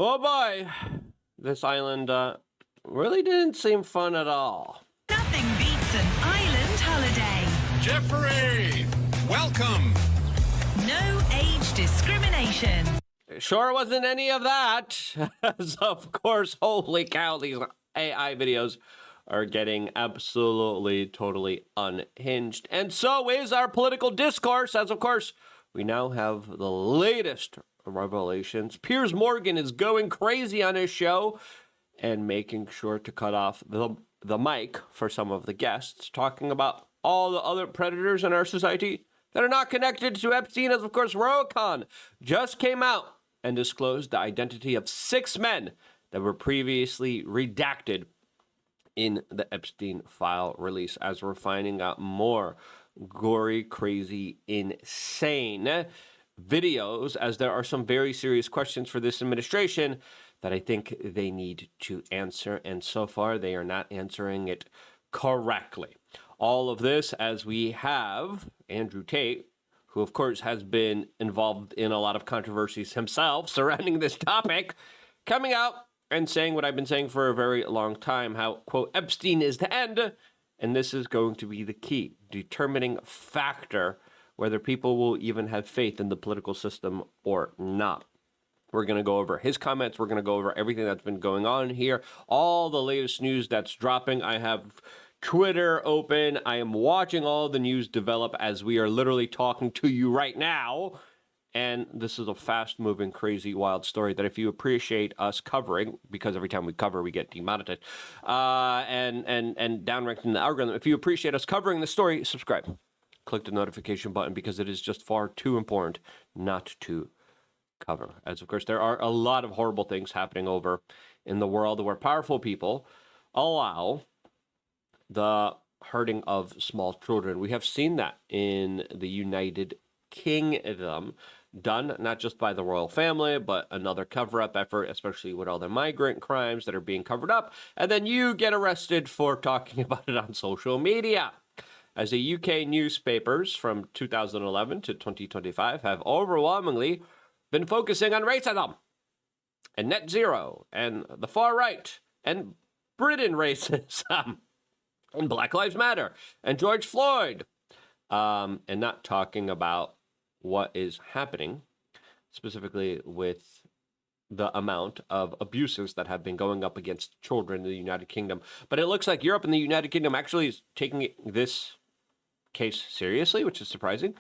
Oh boy, this island really didn't seem fun at all. Nothing beats an island holiday. Jeffrey, welcome. No age discrimination. Sure wasn't any of that. As of course, holy cow, these AI videos are getting absolutely, totally unhinged. And so is our political discourse, as of course, we now have the latest revelations. Piers Morgan is going crazy on his show and making sure to cut off the mic for some of the guests, talking about all the other predators in our society that are not connected to Epstein, as of course Royalcon just came out and disclosed the identity of 6 men that were previously redacted in the Epstein file release, as we're finding out more gory, crazy, insane videos, as there are some very serious questions for this administration that I think they need to answer, and so far they are not answering it correctly. All of this as we have Andrew Tate, who of course has been involved in a lot of controversies himself surrounding this topic, coming out and saying what I've been saying for a very long time, how, quote, Epstein is the end, and this is going to be the key, determining factor whether people will even have faith in the political system or not. We're going to go over his comments. We're going to go over everything that's been going on here, all the latest news that's dropping. I have Twitter open. I am watching all the news develop as we are literally talking to you right now. And this is a fast-moving, crazy, wild story that if you appreciate us covering, because every time we cover, we get demonetized, and downranked in the algorithm, if you appreciate us covering the story, subscribe. Click the notification button because it is just far too important not to cover. As, of course, there are a lot of horrible things happening over in the world where powerful people allow the hurting of small children. We have seen that in the United Kingdom, done not just by the royal family, but another cover-up effort, especially with all the migrant crimes that are being covered up, and then you get arrested for talking about it on social media. As the UK newspapers from 2011 to 2025 have overwhelmingly been focusing on racism and net zero and the far right and Britain racism and Black Lives Matter and George Floyd, and not talking about what is happening specifically with the amount of abuses that have been going up against children in the United Kingdom. But it looks like Europe and the United Kingdom actually is taking this case seriously, which is surprising,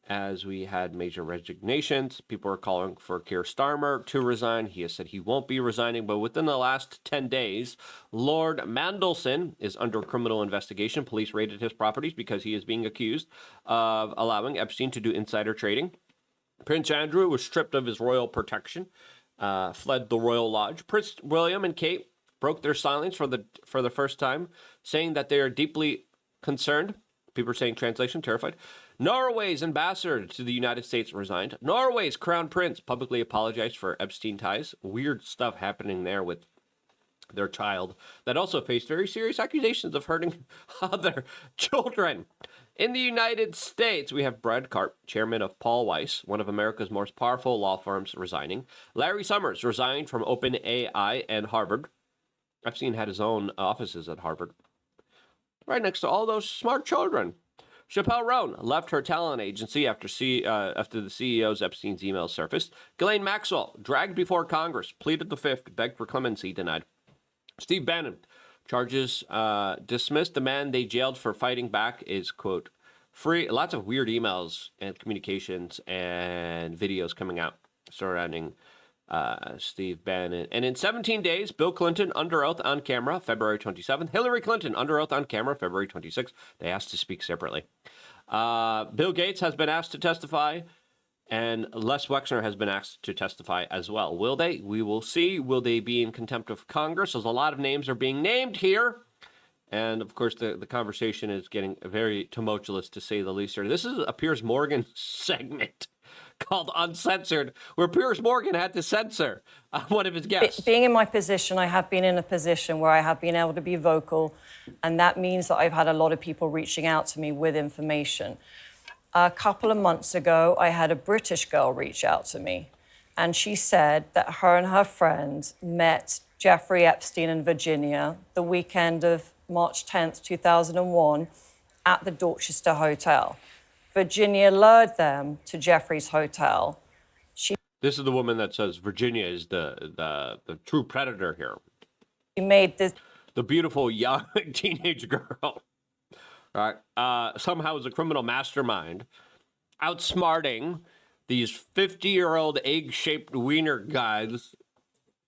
as we had major resignations. People are calling for Keir Starmer to resign. He has said he won't be resigning, but within the last 10 days, Lord Mandelson is under criminal investigation. Police raided his properties because he is being accused of allowing Epstein to do insider trading. Prince Andrew was stripped of his royal protection, fled the royal lodge. Prince William and Kate broke their silence for the first time, saying that they are deeply concerned. People are saying, translation, terrified. Norway's ambassador to the United States resigned. Norway's crown prince publicly apologized for Epstein ties. Weird stuff happening there with their child that also faced very serious accusations of hurting other children. In the United States, we have Brad Karp, chairman of Paul Weiss, one of America's most powerful law firms, resigning. Larry Summers resigned from OpenAI and Harvard. Epstein had his own offices at Harvard, right next to all those smart children. Chappelle Roan left her talent agency after the CEO's Epstein's emails surfaced. Ghislaine Maxwell, dragged before Congress, pleaded the fifth, begged for clemency, denied. Steve Bannon, charges dismissed. The man they jailed for fighting back is, quote, free. Lots of weird emails and communications and videos coming out surrounding Steve Bannon. And in 17 days, Bill Clinton under oath on camera, February 27th. Hillary Clinton under oath on camera, February 26th. They asked to speak separately. Bill Gates has been asked to testify, and Les Wexner has been asked to testify as well. Will they? We will see. Will they be in contempt of Congress? As a lot of names are being named here. And, of course, the conversation is getting very tumultuous, to say the least. This is a Piers Morgan segment called Uncensored, where Piers Morgan had to censor one of his guests. Being in my position, I have been in a position where I have been able to be vocal, and that means that I've had a lot of people reaching out to me with information. A couple of months ago, I had a British girl reach out to me and she said that her and her friends met Jeffrey Epstein in Virginia the weekend of March 10th, 2001, at the Dorchester Hotel. Virginia lured them to Jeffrey's hotel. This is the woman that says Virginia is the true predator here. She made this. The beautiful young teenage girl, right? Somehow is a criminal mastermind, outsmarting these 50-year-old egg-shaped wiener guys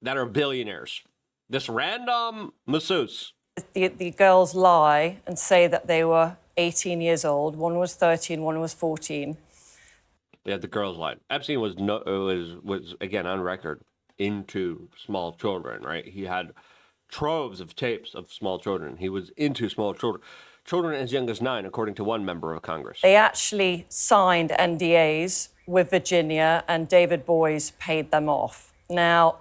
that are billionaires. This random masseuse. The girls lie and say that they were 18 years old. One was 13, one was 14. Yeah, the girls lied. Epstein was again on record into small children, right? He had troves of tapes of small children. He was into small children. Children as young as 9, according to one member of Congress. They actually signed NDAs with Virginia, and David Boies paid them off. Now,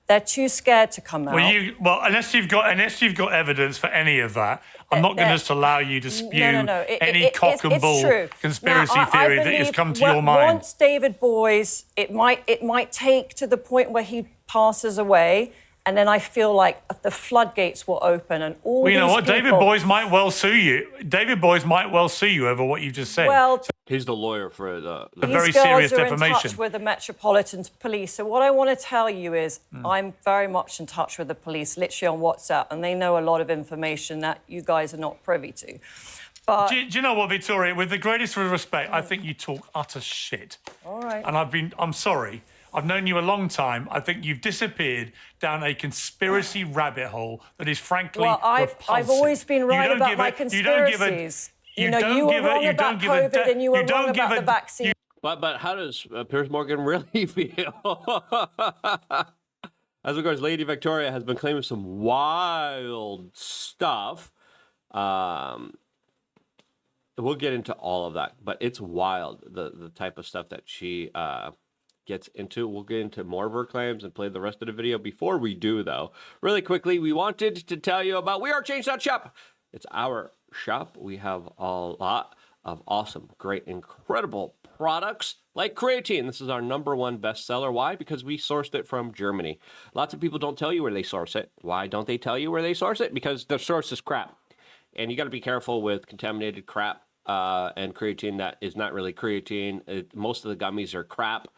they're too scared to come out. Well, unless you've got evidence for any of that, I'm not going to just allow you to spew any cock and bull conspiracy theory that has come to your mind. Once David Boies, it might take to the point where he passes away. And then I feel like the floodgates will open and all these people... You know what? David Boies might well sue you. David Boies might well sue you over what you've just said. Well... He's the lawyer for the very serious defamation. These girls are in touch with the Metropolitan Police. So what I want to tell you is I'm very much in touch with the police, literally on WhatsApp, and they know a lot of information that you guys are not privy to. But... Do you know what, Victoria? With the greatest respect, I think you talk utter shit. All right. And I'm sorry. I've known you a long time. I think you've disappeared down a conspiracy rabbit hole that is frankly repulsive. I've always been right about my conspiracies. You were wrong about COVID and you were wrong about the vaccine. But how does Piers Morgan really feel? As of course, Lady Victoria has been claiming some wild stuff. We'll get into all of that, but it's wild, the type of stuff that she gets into. We'll get into more of her claims and play the rest of the video. Before we do, though, really quickly, we wanted to tell you about wearechange.shop. It's our shop. We have a lot of awesome, great, incredible products like creatine. This is our #1 bestseller. Why? Because we sourced it from Germany. Lots of people don't tell you where they source it. Why don't they tell you where they source it? Because the source is crap. And you got to be careful with contaminated crap and creatine that is not really creatine. Most of the gummies are crap.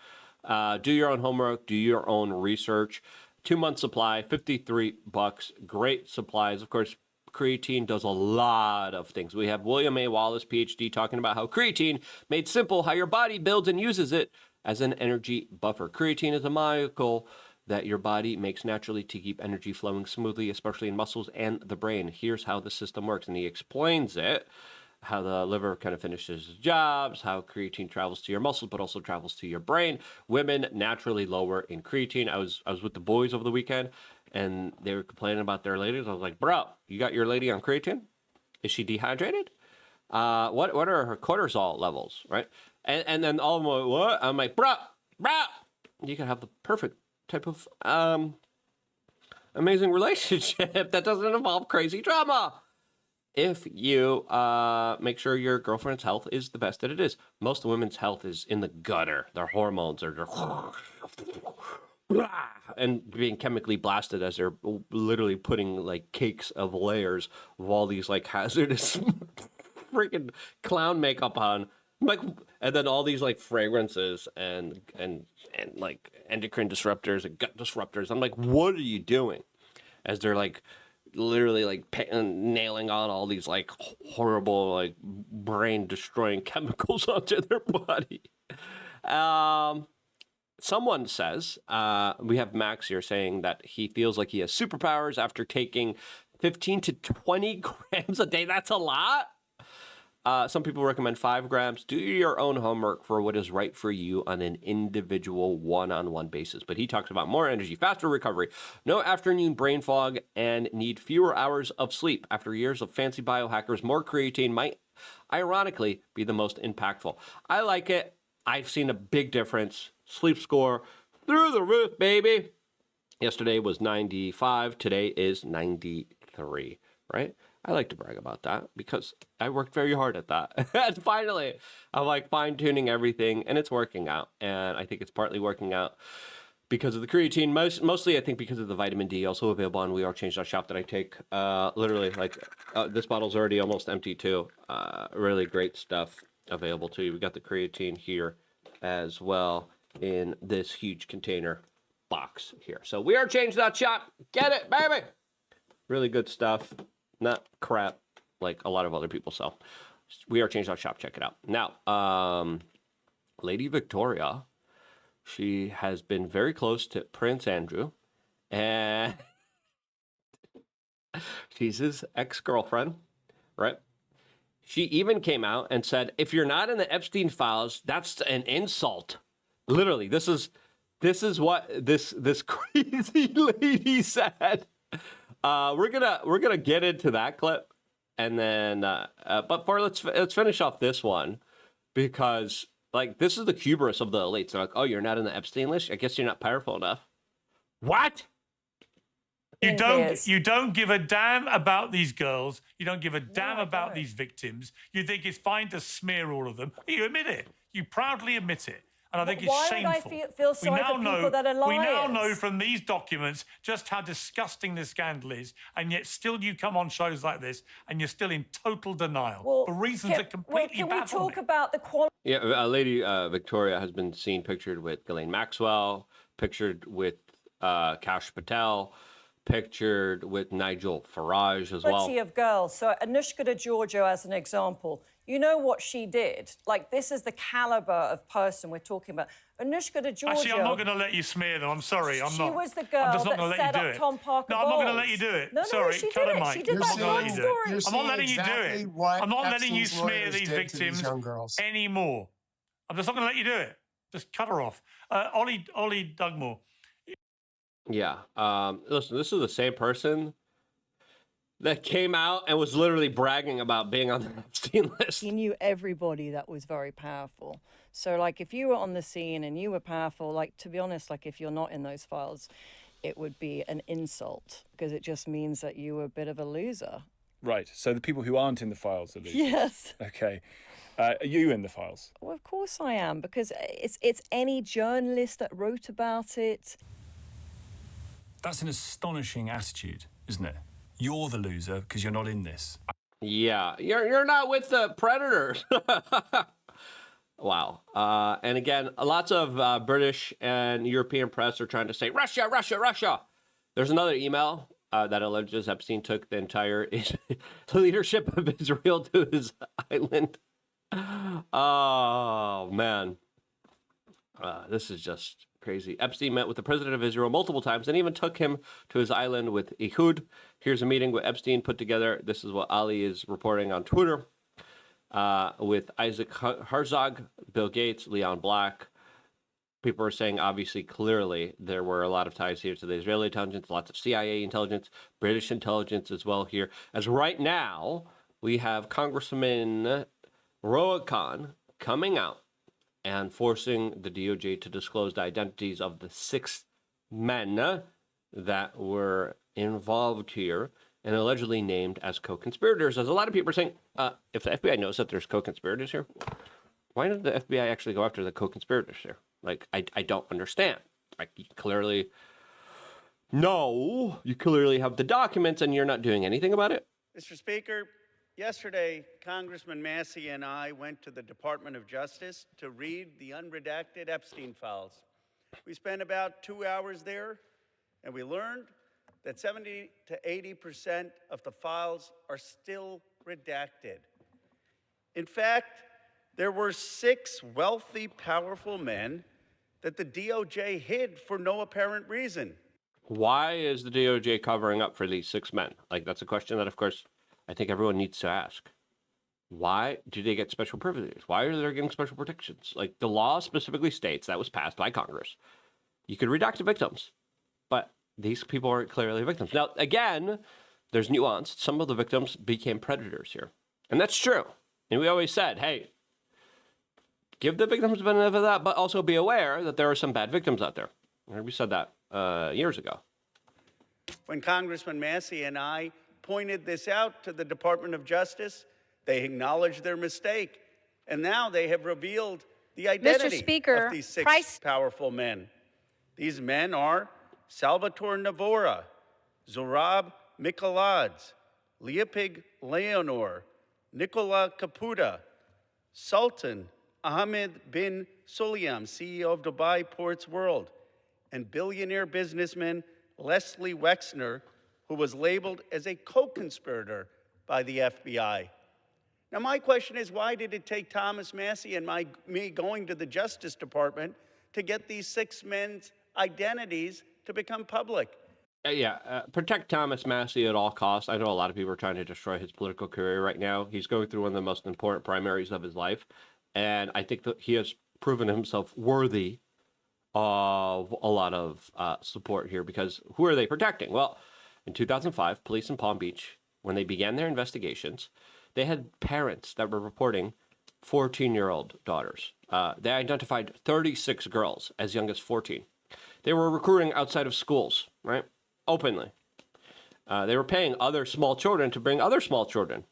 Do your own homework, do your own research. 2-month supply, $53. Great supplies. Of course, creatine does a lot of things. We have William A. Wallace, PhD, talking about how creatine made simple, how your body builds and uses it as an energy buffer. Creatine is a molecule that your body makes naturally to keep energy flowing smoothly, especially in muscles and the brain. Here's how the system works, and he explains it. How the liver kind of finishes its jobs, how creatine travels to your muscles, but also travels to your brain. Women naturally lower in creatine. I was with the boys over the weekend, and they were complaining about their ladies. I was like, bro, you got your lady on creatine? Is she dehydrated? What are her cortisol levels, right? And then all of them went, what? I'm like, bro, you can have the perfect type of amazing relationship that doesn't involve crazy drama. If you make sure your girlfriend's health is the best that it is. Most women's health is in the gutter. Their hormones are and being chemically blasted as they're literally putting like cakes of layers of all these like hazardous freaking clown makeup on. Like, and then all these like fragrances and like endocrine disruptors and gut disruptors. I'm like, what are you doing? As they're like literally like nailing on all these like horrible like brain destroying chemicals onto their body. Someone says we have Max here saying that he feels like he has superpowers after taking 15 to 20 grams a day. That's a lot. Some people recommend 5 grams. Do your own homework for what is right for you on an individual one-on-one basis. But he talks about more energy, faster recovery, no afternoon brain fog, and need fewer hours of sleep. After years of fancy biohackers, more creatine might, ironically, be the most impactful. I like it. I've seen a big difference. Sleep score through the roof, baby. Yesterday was 95. Today is 93, right? I like to brag about that because I worked very hard at that. And finally, I'm like fine-tuning everything, and it's working out. And I think it's partly working out because of the creatine, mostly I think because of the vitamin D, also available on wearechange.shop that I take. Literally, like this bottle's already almost empty too. Really great stuff available to you. We got the creatine here as well in this huge container box here. So wearechange.shop, get it, baby. Really good stuff, not crap like a lot of other people sell. Wearechange.shop, check it out. Now, Lady Victoria, she has been very close to Prince Andrew, and she's his ex-girlfriend, right? She even came out and said, if you're not in the Epstein files, that's an insult. Literally, this is what this crazy lady said. We're gonna get into that clip, and then but let's finish off this one, because like this is the hubris of the elites. They're like, oh, you're not in the Epstein list. I guess you're not powerful enough. What? You don't give a damn about these girls. You don't give a damn about these victims. You think it's fine to smear all of them. You admit it. You proudly admit it. And I think it's shameful. Why would I feel sorry for people that are liars? We now know from these documents just how disgusting this scandal is, and yet still you come on shows like this and you're still in total denial for reasons that completely baffle me. Can we talk about the quality? Yeah, Lady Victoria has been seen pictured with Ghislaine Maxwell, pictured with Kash Patel, pictured with Nigel Farage as well. Of girls. So Anushka DeGiorgio, as an example, you know what she did? Like, this is the caliber of person we're talking about. Anushka DeGiorgio... Actually, I'm not going to let you smear them. I'm sorry, I'm not. She was the girl that set up Tom Parker No, I'm not going to let you do it. No, sorry, she did it. She did that whole story. I'm not letting you do it. I'm not letting you smear these victims anymore. I'm just not going to let you do it. Just cut her off. Ollie Dugmore. Yeah. Listen, this is the same person that came out and was literally bragging about being on the Epstein list. He knew everybody that was very powerful. So, like, if you were on the scene and you were powerful, like, to be honest, like, if you're not in those files, it would be an insult, because it just means that you were a bit of a loser. Right. So the people who aren't in the files are losers. Yes. Okay. Are you in the files? Well, of course I am, because it's any journalist that wrote about it. That's an astonishing attitude, isn't it? You're the loser because you're not in this. Yeah, you're not with the predators. Wow. And again, lots of British and European press are trying to say, Russia, Russia, Russia. There's another email that alleges Epstein took the entire leadership of Israel to his island. Oh, man. This is just crazy. Epstein met with the president of Israel multiple times and even took him to his island with Ehud. Here's a meeting with Epstein put together. This is what Ali is reporting on Twitter with Isaac Herzog, Bill Gates, Leon Black. People are saying, obviously, clearly, there were a lot of ties here to the Israeli intelligence, lots of CIA intelligence, British intelligence as well here. As right now, we have Congressman Rohit Khan coming out and forcing the DOJ to disclose the identities of the 6 men that were involved here and allegedly named as co-conspirators. As a lot of people are saying, if the FBI knows that there's co-conspirators here, why did the FBI actually go after the co-conspirators here? Like, I don't understand. Like, you clearly have the documents and you're not doing anything about it. Mr. Speaker, yesterday, Congressman Massey and I went to the Department of Justice to read the unredacted Epstein files. We spent about 2 hours there, and we learned that 70 to 80% of the files are still redacted. In fact, there were 6 wealthy, powerful men that the DOJ hid for no apparent reason. Why is the DOJ covering up for these 6 men? Like, that's a question that, of course, I think everyone needs to ask. Why do they get special privileges? Why are they getting special protections? Like, the law specifically states, that was passed by Congress, you could redact the victims, but these people aren't clearly victims. Now, again, there's nuance. Some of the victims became predators here, and that's true. And we always said, hey, give the victims the benefit of that, but also be aware that there are some bad victims out there. We said that years ago. When Congressman Massey and I pointed this out to the Department of Justice, they acknowledged their mistake, and now they have revealed the identity of these 6 powerful men. These men are Salvatore Navora, Zorab Mikaladze, Leopig Leonor, Nicola Caputa, Sultan Ahmed bin Sulayem, CEO of Dubai Ports World, and billionaire businessman Leslie Wexner, who was labeled as a co-conspirator by the FBI. Now, my question is, why did it take Thomas Massie and me going to the Justice Department to get these 6 men's identities to become public? Protect Thomas Massie at all costs. I know a lot of people are trying to destroy his political career right now. He's going through one of the most important primaries of his life, and I think that he has proven himself worthy of a lot of support here, because who are they protecting? Well, in 2005, police in Palm Beach, when they began their investigations, they had parents that were reporting 14-year-old daughters. They identified 36 girls as young as 14. They were recruiting outside of schools, right? Openly. They were paying other small children to bring other small children.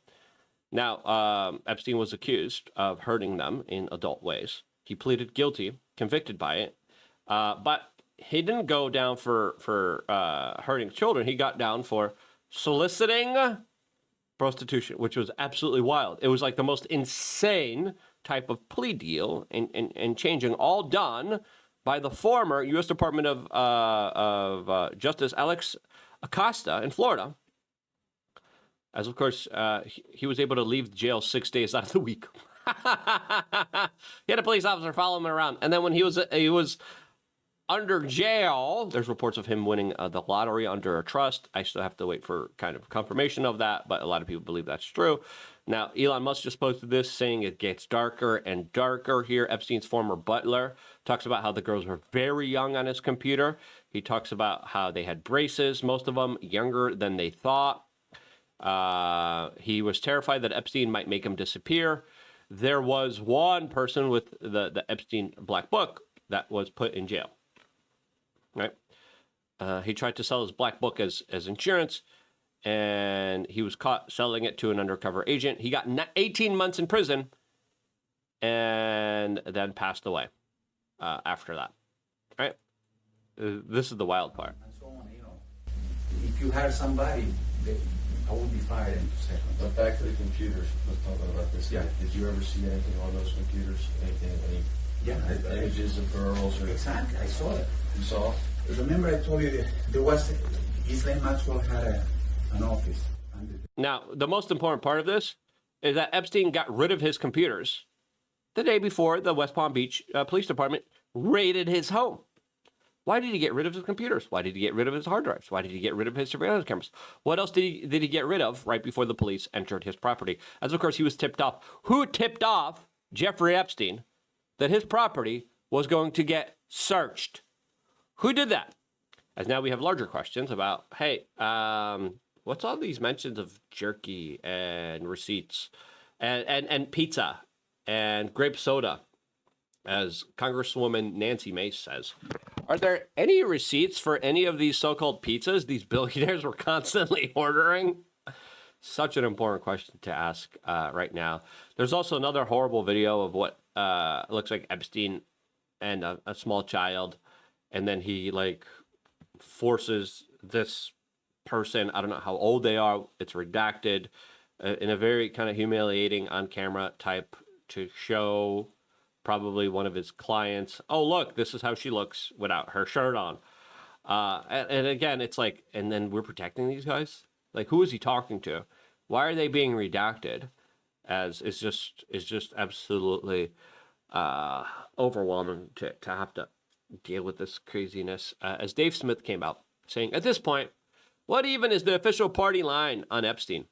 Now, Epstein was accused of hurting them in adult ways. He pleaded guilty, convicted by it, but he didn't go down for hurting children. He got down for soliciting prostitution, which was absolutely wild. It was like the most insane type of plea deal and changing, all done by the former U.S. Department of Justice Alex Acosta in Florida. As of course, he was able to leave jail 6 days out of the week. He had a police officer follow him around, and then when he was under jail, there's reports of him winning the lottery under a trust. I still have to wait for kind of confirmation of that, but a lot of people believe that's true. Now, Elon Musk just posted this saying it gets darker and darker here. Epstein's former butler talks about how the girls were very young on his computer. He talks about how they had braces, most of them younger than they thought. He was terrified that Epstein might make him disappear. There was one person with the Epstein Black Book that was put in jail. Right? He tried to sell his Black Book as insurance, and he was caught selling it to an undercover agent. He got 18 months in prison and then passed away after that. Right? This is the wild part. And so on, if you hire somebody, I would be fired in 2 seconds. But back to the computers. Let's talk about this. Yeah. Did you ever see anything on those computers? Any images of girls? Or Exactly. I saw it. You saw? Remember I told you that there was, Ghislaine Maxwell had an office. Now, the most important part of this is that Epstein got rid of his computers the day before the West Palm Beach Police Department raided his home. Why did he get rid of his computers? Why did he get rid of his hard drives? Why did he get rid of his surveillance cameras? What else did he get rid of right before the police entered his property? As of course he was tipped off. Who tipped off Jeffrey Epstein that his property was going to get searched? Who did that? As now we have larger questions about, hey, what's all these mentions of jerky and receipts and pizza and grape soda, as Congresswoman Nancy Mace says? Are there any receipts for any of these so-called pizzas these billionaires were constantly ordering? Such an important question to ask right now. There's also another horrible video of what looks like Epstein and a small child, and then he like forces this person, I don't know how old they are, it's redacted, in a very kind of humiliating on camera type to show probably one of his clients, oh, look, this is how she looks without her shirt on. And again, it's like, and then we're protecting these guys? Like, who is he talking to? Why are they being redacted? As it's just absolutely overwhelming to have to deal with this craziness. As Dave Smith came out saying, at this point, what even is the official party line on Epstein?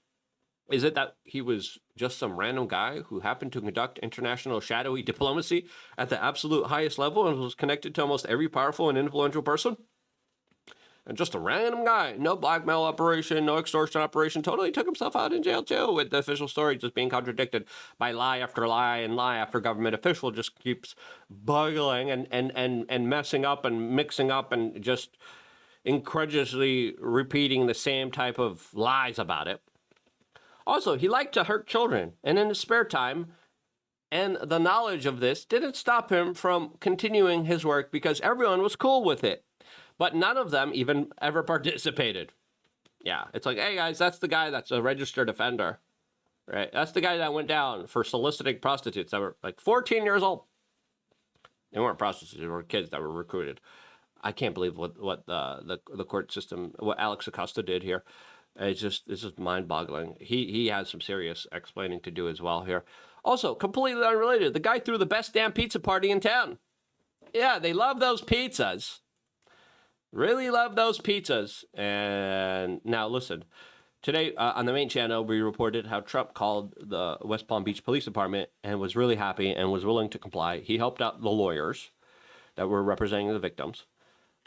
Is it that he was just some random guy who happened to conduct international shadowy diplomacy at the absolute highest level and was connected to almost every powerful and influential person? And just a random guy, no blackmail operation, no extortion operation, totally took himself out in jail too, with the official story just being contradicted by lie after lie and lie after government official just keeps buggling and messing up and mixing up and just incredulously repeating the same type of lies about it. Also, he liked to hurt children, and in his spare time, And the knowledge of this didn't stop him from continuing his work because everyone was cool with it. But none of them even ever participated. Yeah, it's like, hey, guys, that's the guy that's a registered offender, right? That's the guy that went down for soliciting prostitutes that were like 14 years old. They weren't prostitutes, they were kids that were recruited. I can't believe what the court system, what Alex Acosta did here. It's just mind-boggling. He has some serious explaining to do as well here. Also, completely unrelated, the guy threw the best damn pizza party in town. Yeah, they love those pizzas. Really love those pizzas. And now listen, today on the main channel, we reported how Trump called the West Palm Beach Police Department and was really happy and was willing to comply. He helped out the lawyers that were representing the victims.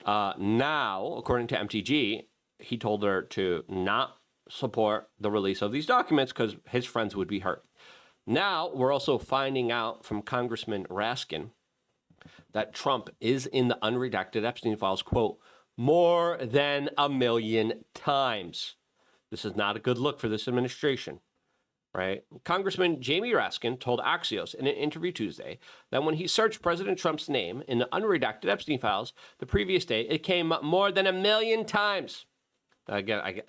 Now, according to MTG, he told her to not support the release of these documents because his friends would be hurt. Now, we're also finding out from Congressman Raskin that Trump is in the unredacted Epstein files, quote, more than 1 million times. This is not a good look for this administration, right? Congressman Jamie Raskin told Axios in an interview Tuesday that when he searched President Trump's name in the unredacted Epstein files the previous day, it came up more than 1 million times. Again,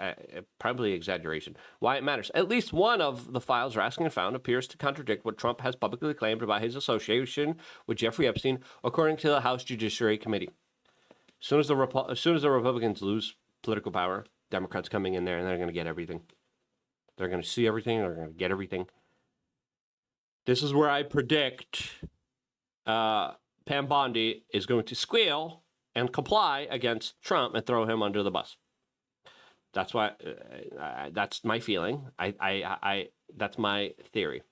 probably exaggeration. Why it matters. At least one of the files Raskin found appears to contradict what Trump has publicly claimed about his association with Jeffrey Epstein, according to the House Judiciary Committee. As soon as the Republicans lose political power, Democrats coming in there and they're going to get everything. They're going to see everything. They're going to get everything. This is where I predict Pam Bondi is going to squeal and comply against Trump and throw him under the bus. That's why. That's my feeling. That's my theory.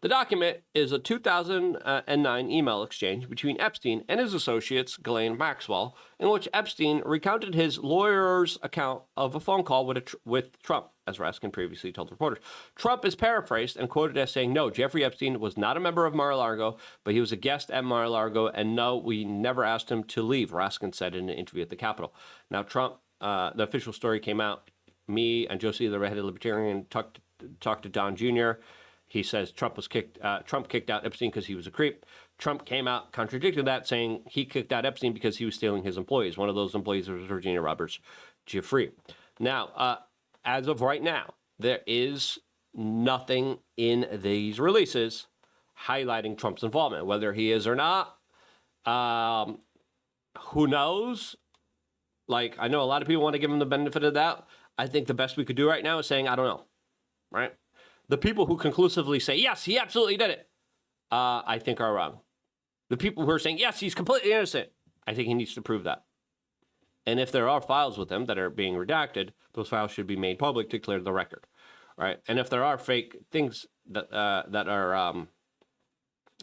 The document is a 2009 email exchange between Epstein and his associates, Ghislaine Maxwell, in which Epstein recounted his lawyer's account of a phone call with Trump, as Raskin previously told reporters. Trump is paraphrased and quoted as saying, no, Jeffrey Epstein was not a member of Mar-a-Lago, but he was a guest at Mar-a-Lago, and no, we never asked him to leave, Raskin said in an interview at the Capitol. Now, Trump, the official story came out. Me and Josie, the redheaded libertarian, talked to Don Jr., He says Trump kicked out Epstein because he was a creep. Trump came out, contradicted that, saying he kicked out Epstein because he was stealing his employees. One of those employees was Virginia Roberts Giuffre. Now, as of right now, there is nothing in these releases highlighting Trump's involvement, whether he is or not. Who knows? Like, I know a lot of people want to give him the benefit of the doubt. I think the best we could do right now is saying, I don't know, right? The people who conclusively say, yes, he absolutely did it, I think are wrong. The people who are saying, yes, he's completely innocent, I think he needs to prove that. And if there are files with him that are being redacted, those files should be made public to clear the record, right? And if there are fake things that are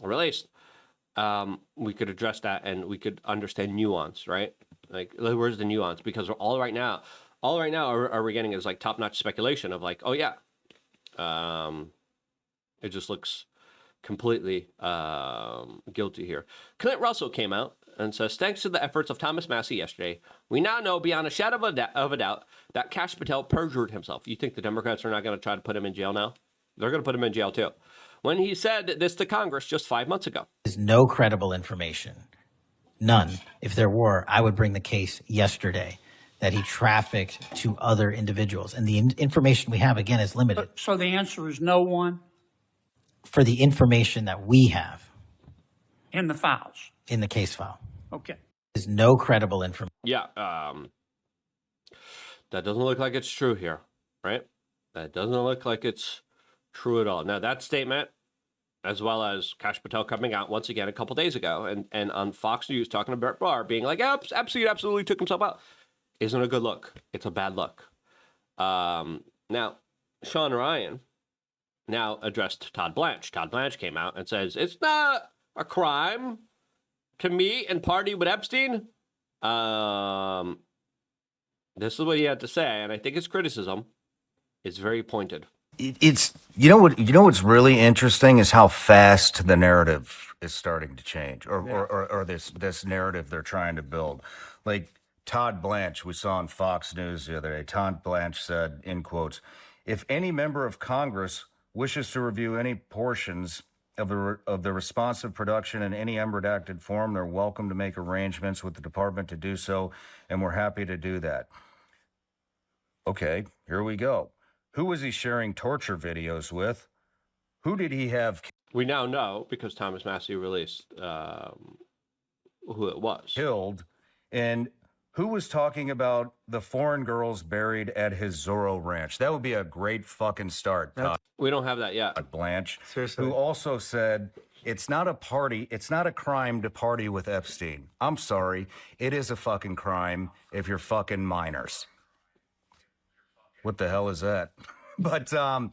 released, we could address that and we could understand nuance, right? Like, where's the nuance? Because all right now are we getting is like top-notch speculation of like, oh yeah, it just looks completely guilty here. Clint Russell came out and says, thanks to the efforts of Thomas Massie yesterday, we now know beyond a shadow of a doubt that Kash Patel perjured himself. You think the Democrats are not going to try to put him in jail now? They're going to put him in jail too. When he said this to Congress just 5 months ago. There's no credible information. None. If there were, I would bring the case yesterday that he trafficked to other individuals. And the information we have, again, is limited. So the answer is no one? For the information that we have. In the files? In the case file. Okay. There's no credible information. Yeah, that doesn't look like it's true here, right? That doesn't look like it's true at all. Now, that statement, as well as Kash Patel coming out once again a couple days ago and on Fox News talking to Brett Barr, being like, Epstein absolutely took himself out, isn't a good look. It's a bad look. Now, Sean Ryan now addressed Todd Blanche. Todd Blanche came out and says, it's not a crime to meet and party with Epstein. This is what he had to say, and I think his criticism is very pointed. It's you know what's really interesting is how fast the narrative is starting to change, or this narrative they're trying to build. Like Todd Blanche, we saw on Fox News the other day. Todd Blanche said, in quotes, "If any member of Congress wishes to review any portions of the responsive production in any unredacted form, they're welcome to make arrangements with the department to do so, and we're happy to do that. Okay, here we go. Who was he sharing torture videos with? Who did he have? We now know, because Thomas Massie released who it was. Killed, and who was talking about the foreign girls buried at his Zorro ranch? That would be a great fucking start, Todd. We don't have that yet. Blanche, Seriously. who also said, it's not a party, it's not a crime to party with Epstein. I'm sorry, it is a fucking crime if you're fucking minors. What the hell is that? But I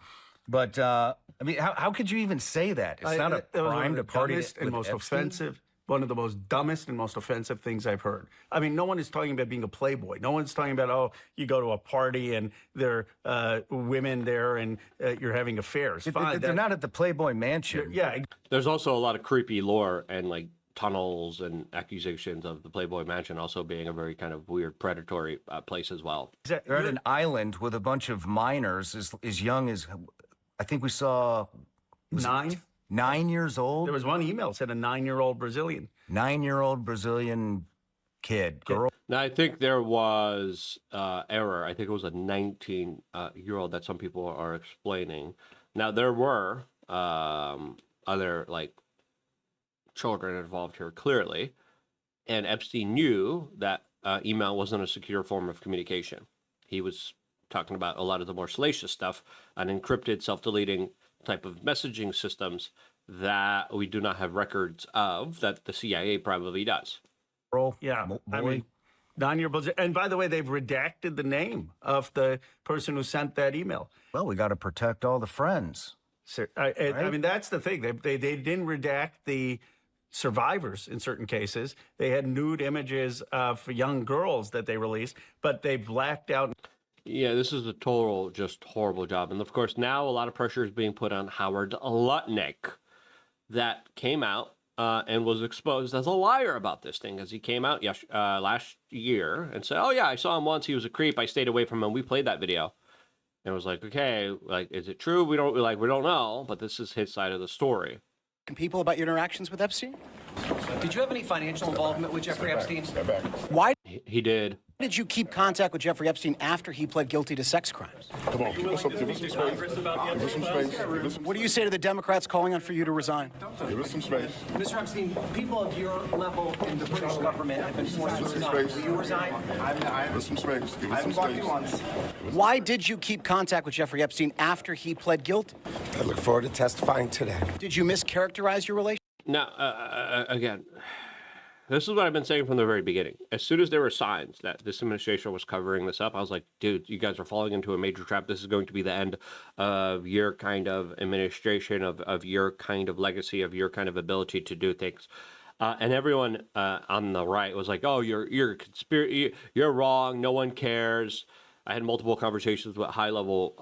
mean, how could you even say that? It's not a crime to party with and most Epstein? offensive. One of the most dumbest and most offensive things I've heard. I mean, no one is talking about being a playboy. No one's talking about, oh, you go to a party and there are women there and you're having affairs. Fine. They're not at the Playboy Mansion. Yeah. There's also a lot of creepy lore and like tunnels and accusations of the Playboy Mansion also being a very kind of weird predatory place as well. They're at an island with a bunch of minors as young as, I think we saw... 9 years old? There was one email that said a 9-year-old Brazilian. 9-year-old Brazilian girl. Now, I think there was error. I think it was a 19-year-old that some people are explaining. Now, there were other, like, children involved here, clearly. And Epstein knew that email wasn't a secure form of communication. He was talking about a lot of the more salacious stuff, unencrypted, self-deleting type of messaging systems that we do not have records of, that the CIA probably does. Yeah, I mean, 9-year-old. And by the way, they've redacted the name of the person who sent that email. Well, we got to protect all the friends. I mean, that's the thing. They didn't redact the survivors in certain cases. They had nude images of young girls that they released, but they blacked out. Yeah, this is a total, just horrible job. And of course, now a lot of pressure is being put on Howard Lutnick, that came out and was exposed as a liar about this thing, as he came out last year and said, oh yeah, I saw him once, he was a creep, I stayed away from him, we played that video. And it was like, okay, like, is it true? We don't know, but this is his side of the story. People about your interactions with Epstein? Did you have any financial involvement with Jeffrey Epstein? Why? He did. Why did you keep contact with Jeffrey Epstein after he pled guilty to sex crimes? Come on, give us some space. Give us some space. What do you say to the Democrats calling on for you to resign? Give us some space. Mr. Epstein, people of your level in the British government have been forced to resign. Will you resign? Give us some space. Give us some space. Why did you keep contact with Jeffrey Epstein after he pled guilty? I look forward to testifying today. Did you mischaracterize your relationship? Now, again, this is what I've been saying from the very beginning. As soon as there were signs that this administration was covering this up, I was like, dude, you guys are falling into a major trap. This is going to be the end of your kind of administration, of your kind of legacy, of your kind of ability to do things. And everyone on the right was like, oh, you're wrong. No one cares. I had multiple conversations with high-level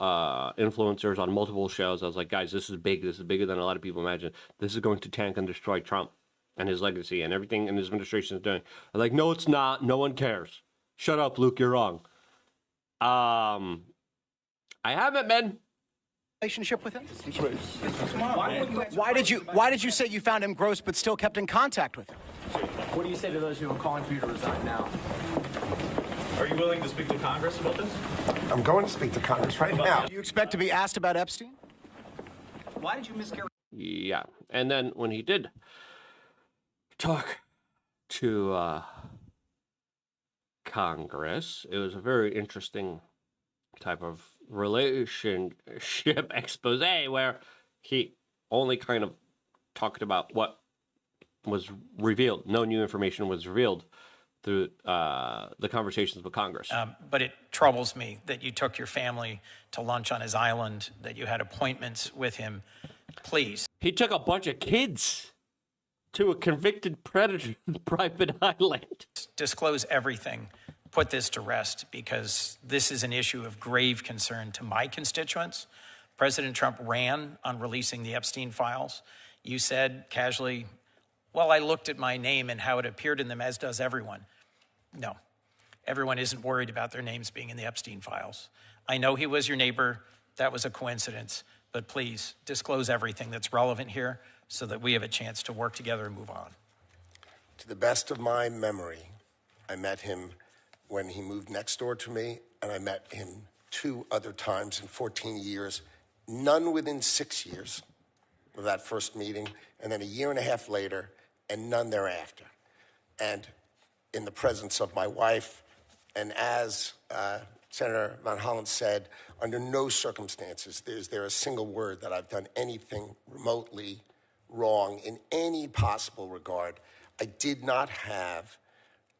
influencers on multiple shows. I was like, guys, this is big. This is bigger than a lot of people imagine. This is going to tank and destroy Trump and his legacy and everything in his administration is doing. I'm like, no, it's not. No one cares. Shut up, Luke. You're wrong. I haven't been. Relationship with him? Why did you say you found him gross but still kept in contact with him? What do you say to those who are calling for you to resign now? Are you willing to speak to Congress about this? I'm going to speak to Congress right now. Do you expect to be asked about Epstein? Why did you miscarry? Yeah. And then when he did talk to Congress, it was a very interesting type of relationship expose where he only kind of talked about what was revealed. No new information was revealed through the conversations with Congress. But it troubles me that you took your family to lunch on his island, that you had appointments with him. Please. He took a bunch of kids to a convicted predator's private island. Disclose everything. Put this to rest, because this is an issue of grave concern to my constituents. President Trump ran on releasing the Epstein files. You said casually, well, I looked at my name and how it appeared in them, as does everyone. No, everyone isn't worried about their names being in the Epstein files. I know he was your neighbor. That was a coincidence. But please disclose everything that's relevant here so that we have a chance to work together and move on. To the best of my memory, I met him when he moved next door to me, and I met him 2 other times in 14 years, none within 6 years of that first meeting, and then a year and a half later, and none thereafter. And in the presence of my wife, and as Senator Van Hollen said, under no circumstances is there a single word that I've done anything remotely wrong in any possible regard. I did not have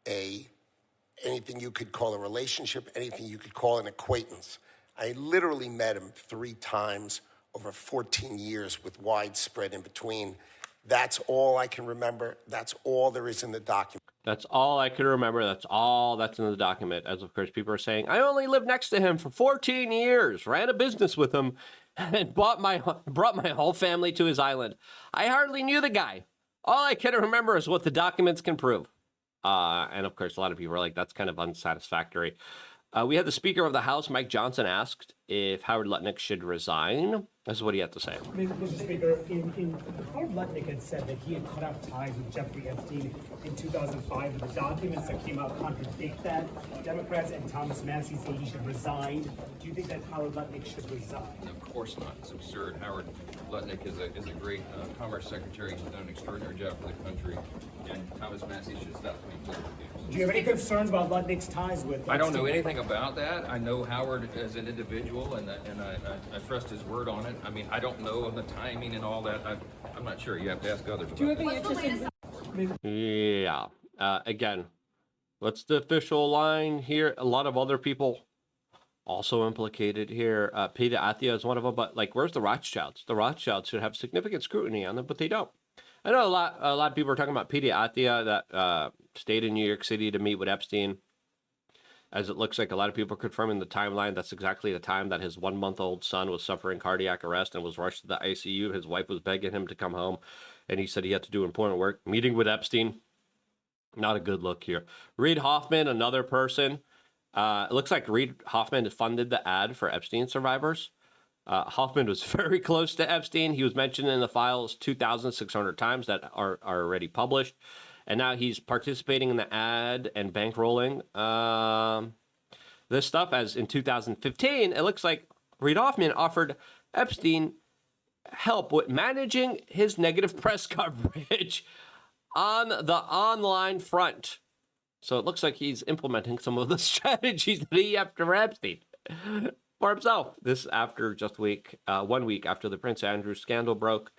anything you could call a relationship, anything you could call an acquaintance. I literally met him 3 times over 14 years with widespread in between. That's all I can remember. That's all there is in the document. That's all I could remember. That's all that's in the document. As of course, people are saying, I only lived next to him for 14 years, ran a business with him, and brought my whole family to his island. I hardly knew the guy. All I can remember is what the documents can prove. And of course, a lot of people are like, that's kind of unsatisfactory. We had the Speaker of the House, Mike Johnson, asked if Howard Lutnick should resign. This is what he had to say. Mr. Speaker, Howard Lutnick had said that he had cut off ties with Jeffrey Epstein in 2005. The documents that came out contradict that. Democrats and Thomas Massey say he should resign. Do you think that Howard Lutnick should resign? Of course not. It's absurd. Howard Lutnick is a great Commerce Secretary. He's done an extraordinary job for the country. And Thomas Massey should stop playing political games. Do you have any concerns about Lutnick's ties with Epstein? I don't know anything about that. I know Howard as an individual, and I trust his word on it. I mean, I don't know the timing and all that. I'm not sure. You have to ask others about Do you have any interest in... Yeah. Again, what's the official line here? A lot of other people also implicated here. Peter Attia is one of them, but like, where's the Rothschilds? The Rothschilds should have significant scrutiny on them, but they don't. I know a lot of people are talking about Peter Attia that stayed in New York City to meet with Epstein. As it looks like a lot of people are confirming the timeline. That's exactly the time that his 1-month-old son was suffering cardiac arrest and was rushed to the ICU. His wife was begging him to come home, and he said he had to do important work. Meeting with Epstein, not a good look here. Reid Hoffman, another person. It looks like Reid Hoffman funded the ad for Epstein survivors. Hoffman was very close to Epstein. He was mentioned in the files 2,600 times that are already published. And now he's participating in the ad and bankrolling this stuff. As in 2015, it looks like Reid Hoffman offered Epstein help with managing his negative press coverage on the online front. So it looks like he's implementing some of the strategies that he after Epstein for himself. This after just 1 week after the Prince Andrew scandal broke.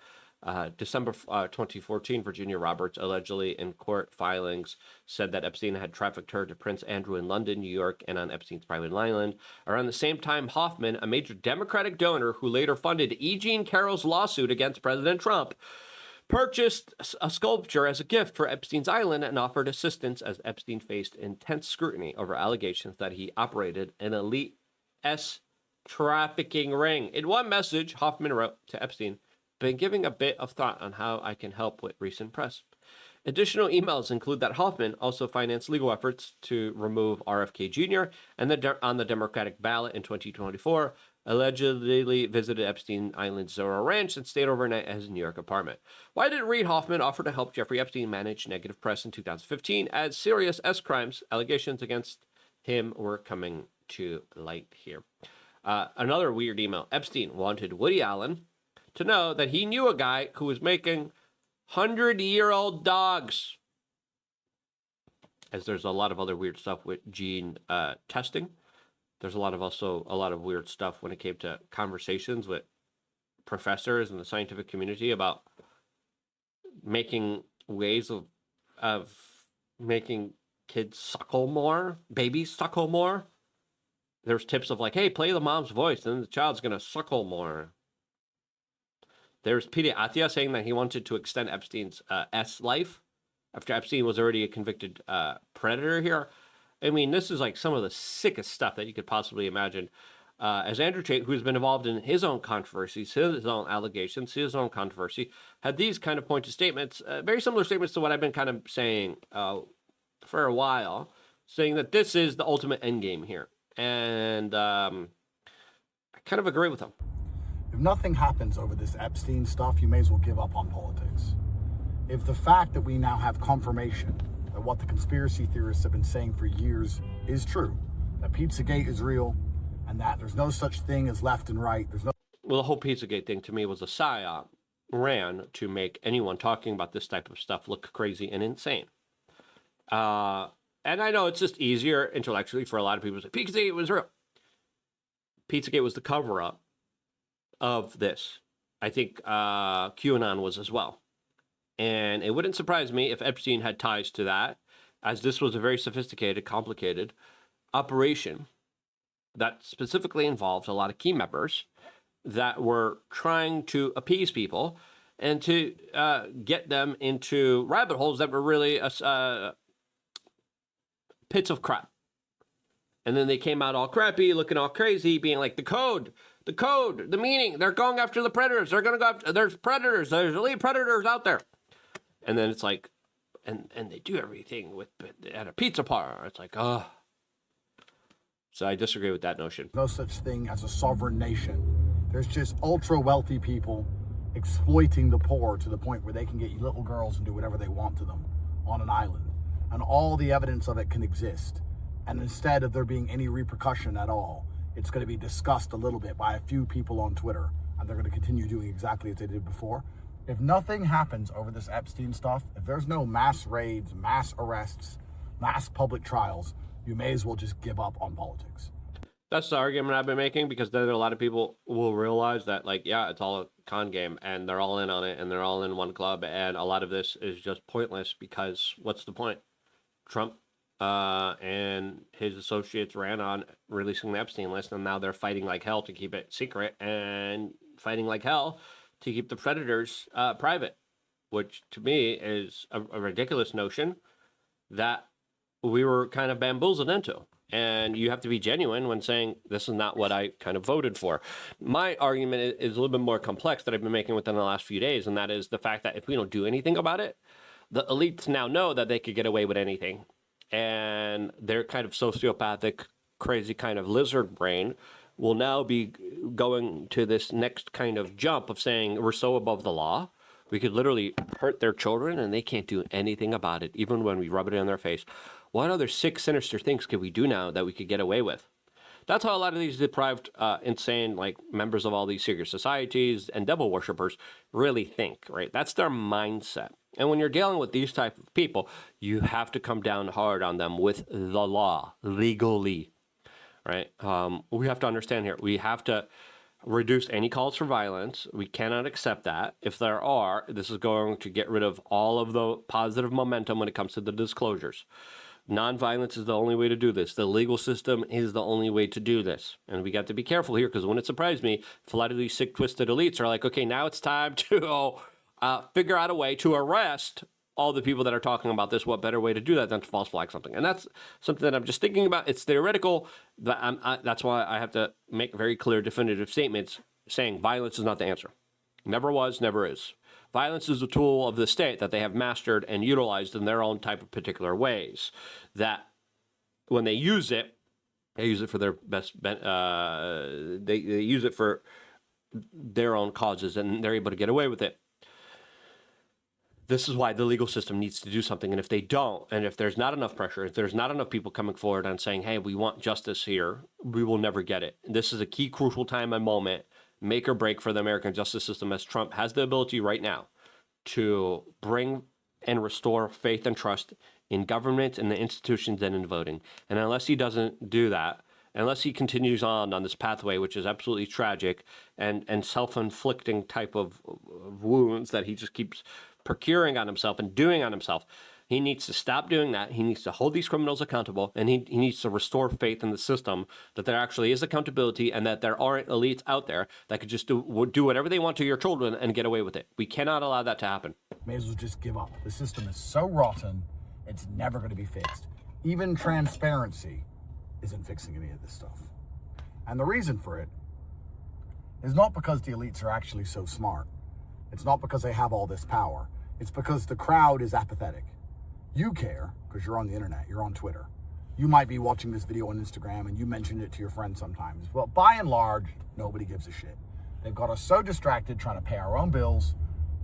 December 2014, Virginia Roberts allegedly in court filings said that Epstein had trafficked her to Prince Andrew in London, New York, and on Epstein's private island. Around the same time, Hoffman, a major Democratic donor who later funded E. Jean Carroll's lawsuit against President Trump, purchased a sculpture as a gift for Epstein's island and offered assistance as Epstein faced intense scrutiny over allegations that he operated an elite trafficking ring. In one message, Hoffman wrote to Epstein, "Been giving a bit of thought on how I can help with recent press." Additional emails include that Hoffman also financed legal efforts to remove RFK Jr. and on the Democratic ballot in 2024, allegedly visited Epstein Island's Zorro Ranch and stayed overnight at his New York apartment. Why did Reid Hoffman offer to help Jeffrey Epstein manage negative press in 2015 as serious crimes allegations against him were coming to light here? Another weird email. Epstein wanted Woody Allen to know that he knew a guy who was making 100-year-old dogs. As there's a lot of other weird stuff with gene testing. There's also a lot of weird stuff when it came to conversations with professors in the scientific community about making ways of making kids suckle more, babies suckle more. There's tips of like, hey, play the mom's voice, and the child's going to suckle more. There's Peter Attia saying that he wanted to extend Epstein's life after Epstein was already a convicted predator here. I mean, this is like some of the sickest stuff that you could possibly imagine. As Andrew Tate, who's been involved in his own controversies, his own allegations, his own controversy, had these kind of pointed statements, very similar statements to what I've been kind of saying for a while, saying that this is the ultimate endgame here. And I kind of agree with him. If nothing happens over this Epstein stuff, you may as well give up on politics. If the fact that we now have confirmation that what the conspiracy theorists have been saying for years is true, that Pizzagate is real, and that there's no such thing as left and right, Well, the whole Pizzagate thing to me was a psyop ran to make anyone talking about this type of stuff look crazy and insane. And I know it's just easier intellectually for a lot of people to say, Pizzagate was real. Pizzagate was the cover-up of this. I think QAnon was as well. And it wouldn't surprise me if Epstein had ties to that, as this was a very sophisticated, complicated operation that specifically involved a lot of key members that were trying to appease people and to get them into rabbit holes that were really pits of crap. And then they came out all crappy, looking all crazy, being like, the code, the meaning, they're going after the predators. They're going to go after, there's predators, there's elite predators out there. And then it's like, and they do everything at a pizza parlor. It's like, oh. So I disagree with that notion. no such thing as a sovereign nation. There's just ultra wealthy people exploiting the poor to the point where they can get little girls and do whatever they want to them on an island. And all the evidence of it can exist. And instead of there being any repercussion at all, it's going to be discussed a little bit by a few people on Twitter. And they're going to continue doing exactly as they did before. If nothing happens over this Epstein stuff, if there's no mass raids, mass arrests, mass public trials, you may as well just give up on politics. That's the argument I've been making, because then a lot of people will realize that, like, yeah, it's all a con game and they're all in on it and they're all in one club. And a lot of this is just pointless, because what's the point? Trump and his associates ran on releasing the Epstein list, and now they're fighting like hell to keep it secret and fighting like hell to keep the predators private, which to me is a ridiculous notion that we were kind of bamboozled into. And you have to be genuine when saying, this is not what I kind of voted for. My argument is a little bit more complex that I've been making within the last few days, and that is the fact that if we don't do anything about it, the elites now know that they could get away with anything. And their kind of sociopathic, crazy kind of lizard brain will now be going to this next kind of jump of saying, we're so above the law, we could literally hurt their children and they can't do anything about it, even when we rub it in their face. What other sick, sinister things could we do now that we could get away with? That's how a lot of these deprived, insane, like, members of all these secret societies and devil worshippers really think, right? That's their mindset. And when you're dealing with these type of people, you have to come down hard on them with the law, legally, right? We have to understand here, we have to reduce any calls for violence. We cannot accept that. If there are, this is going to get rid of all of the positive momentum when it comes to the disclosures. Nonviolence is the only way to do this. The legal system is the only way to do this. And we got to be careful here, because when it surprised me, a lot of these sick, twisted elites are like, okay, now it's time to figure out a way to arrest all the people that are talking about this. What better way to do that than to false flag something? And that's something that I'm just thinking about. It's theoretical, but that's why I have to make very clear, definitive statements saying violence is not the answer. Never was, never is. Violence is a tool of the state that they have mastered and utilized in their own type of particular ways, that when they use it for their best, they use it for their own causes, and they're able to get away with it. This is why the legal system needs to do something. And if they don't, and if there's not enough pressure, if there's not enough people coming forward and saying, hey, we want justice here, we will never get it. This is a key, crucial time and moment, make or break for the American justice system, as Trump has the ability right now to bring and restore faith and trust in government and the institutions and in voting. And unless he doesn't do that, unless he continues on this pathway, which is absolutely tragic and self-inflicting type of wounds that he just keeps procuring on himself and doing on himself, he needs to stop doing that. He needs to hold these criminals accountable, and he needs to restore faith in the system, that there actually is accountability and that there aren't elites out there that could just do whatever they want to your children and get away with it. We cannot allow that to happen. May as well just give up. The system is so rotten, it's never going to be fixed. Even transparency isn't fixing any of this stuff. And the reason for it is not because the elites are actually so smart. It's not because they have all this power. It's because the crowd is apathetic. You care because you're on the internet, you're on Twitter. You might be watching this video on Instagram and you mentioned it to your friends sometimes. Well, by and large, nobody gives a shit. They've got us so distracted trying to pay our own bills,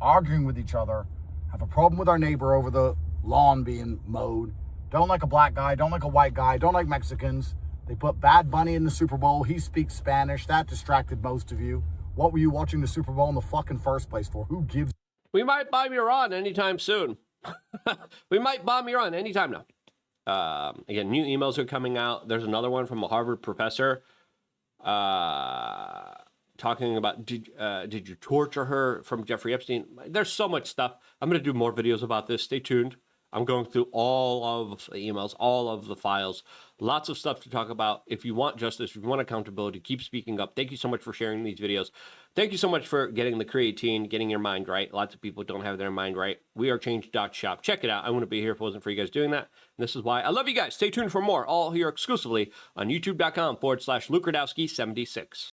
arguing with each other, have a problem with our neighbor over the lawn being mowed, don't like a black guy, don't like a white guy, don't like Mexicans. They put Bad Bunny in the Super Bowl. He speaks Spanish. That distracted most of you. What were you watching the Super Bowl in the fucking first place for? Who gives? We might bomb Iran anytime soon. We might bomb Iran anytime now. Again, new emails are coming out. There's another one from a Harvard professor talking about did you torture her from Jeffrey Epstein? There's so much stuff. I'm going to do more videos about this. Stay tuned. I'm going through all of the emails, all of the files, lots of stuff to talk about. If you want justice, if you want accountability, keep speaking up. Thank you so much for sharing these videos. Thank you so much for getting the creatine, getting your mind right. Lots of people don't have their mind right. We are change.shop. Check it out. I wouldn't be here if it wasn't for you guys doing that. And this is why I love you guys. Stay tuned for more, all here exclusively on youtube.com/LukeRadowski76.